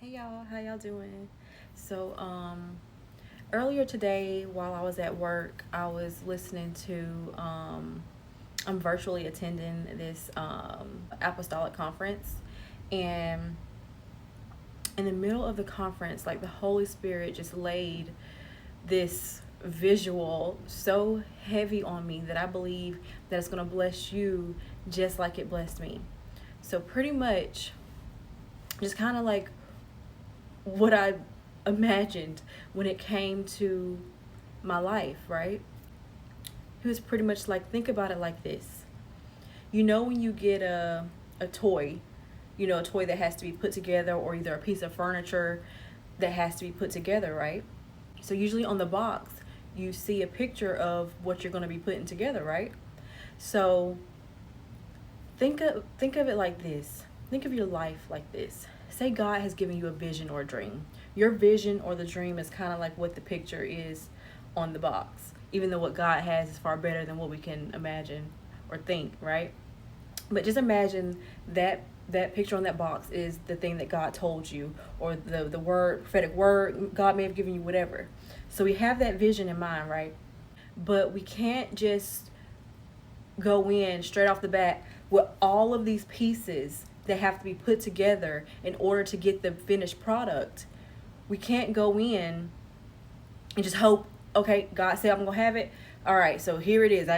Hey y'all, how y'all doing? So, earlier today while I was at work, I was listening to I'm virtually attending this apostolic conference, and in the middle of the conference, like the Holy Spirit just laid this visual so heavy on me that I believe that it's going to bless you just like it blessed me. So pretty much just kind of like what I imagined when it came to my life, right? He was pretty much like, think about it like this. You know, when you get a toy, a toy that has to be put together, or either a piece of furniture that has to be put together, right? So, usually on the box, you see a picture of what you're going to be putting together, right? So, think of it like this. Think of your life like this. Say God has given you a vision or a dream. Your vision or the dream is kind of like what the picture is on the box. Even though what God has is far better than what we can imagine or think, right? But just imagine that picture on that box is the thing that God told you, or the word, prophetic word God may have given you, whatever. So we have that vision in mind, right? But we can't just go in straight off the bat with all of these pieces that have to be put together in order to get the finished product. We can't go in and just hope, okay, God said I'm gonna have it. All right, so here it is.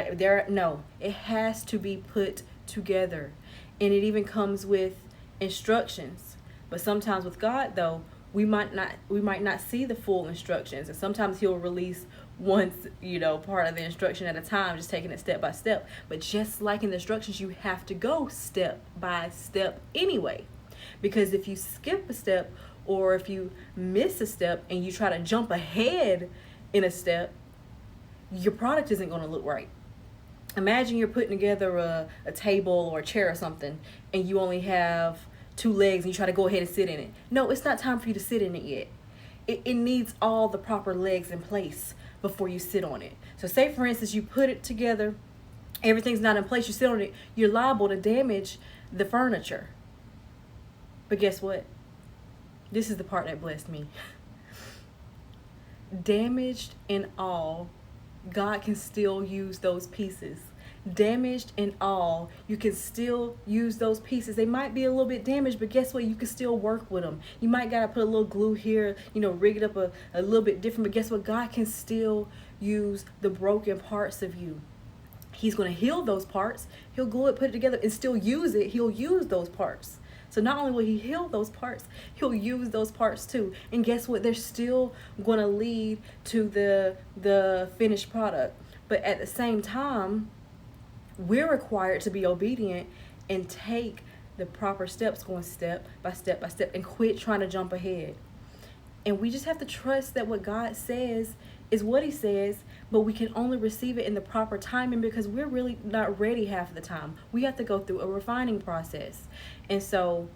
No, it has to be put together, and it even comes with instructions. But sometimes with God, though, we might not see the full instructions, and sometimes He'll release once part of the instruction at a time, just taking it step by step. But just like in the instructions, you have to go step by step anyway, because if you skip a step, or if you miss a step and you try to jump ahead in a step, your product isn't going to look right. Imagine you're putting together a table or a chair or something, and you only have two legs and you try to go ahead and sit in it. No, it's not time for you to sit in it yet. It needs all the proper legs in place before you sit on it. So say for instance you put it together, everything's not in place, you sit on it, you're liable to damage the furniture. But guess what? This is the part that blessed me. Damaged and all, God can still use those pieces. Damaged and all, you can still use those pieces. They might be a little bit damaged, but guess what? You can still work with them. You might gotta put a little glue here, rig it up a little bit different, but guess what? God can still use the broken parts of you. He's going to heal those parts. He'll glue it, put it together, and still use it. He'll use those parts. So not only will He heal those parts, He'll use those parts too. And guess what? They're still going to lead to the finished product. But at the same time, we're required to be obedient and take the proper steps, going step by step by step, and quit trying to jump ahead. And we just have to trust that what God says is what He says, but we can only receive it in the proper timing, because we're really not ready half of the time. We have to go through a refining process. And so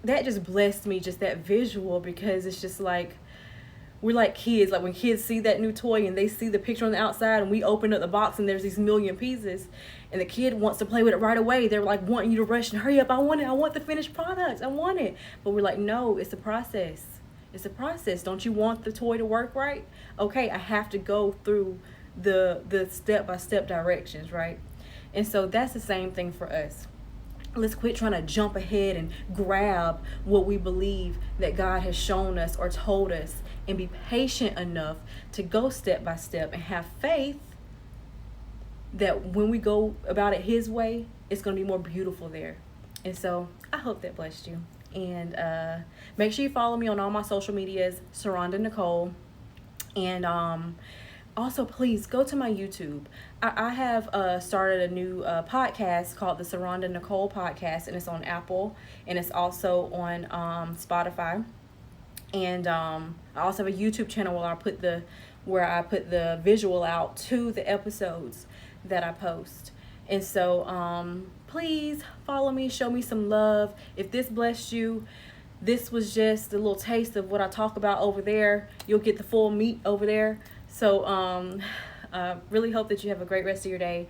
that just blessed me, just that visual, because it's just like, we're like kids. Like when kids see that new toy and they see the picture on the outside, and we open up the box and there's these million pieces, and the kid wants to play with it right away. They're like wanting you to rush and hurry up. I want it. I want the finished product. I want it. But we're like, no, it's a process. It's a process. Don't you want the toy to work right? Okay, I have to go through the step by step directions, right? And so that's the same thing for us. Let's quit trying to jump ahead and grab what we believe that God has shown us or told us, and be patient enough to go step by step and have faith that when we go about it His way, it's going to be more beautiful there. And so I hope that blessed you. And make sure you follow me on all my social medias, Saronda Nicole. And also, please go to my YouTube. I have started a new podcast called the Saronda Nicole Podcast, and it's on Apple, and it's also on Spotify. And I also have a YouTube channel where I put the visual out to the episodes that I post. And so please follow me, show me some love. If this blessed you, this was just a little taste of what I talk about over there. You'll get the full meat over there. So really hope that you have a great rest of your day.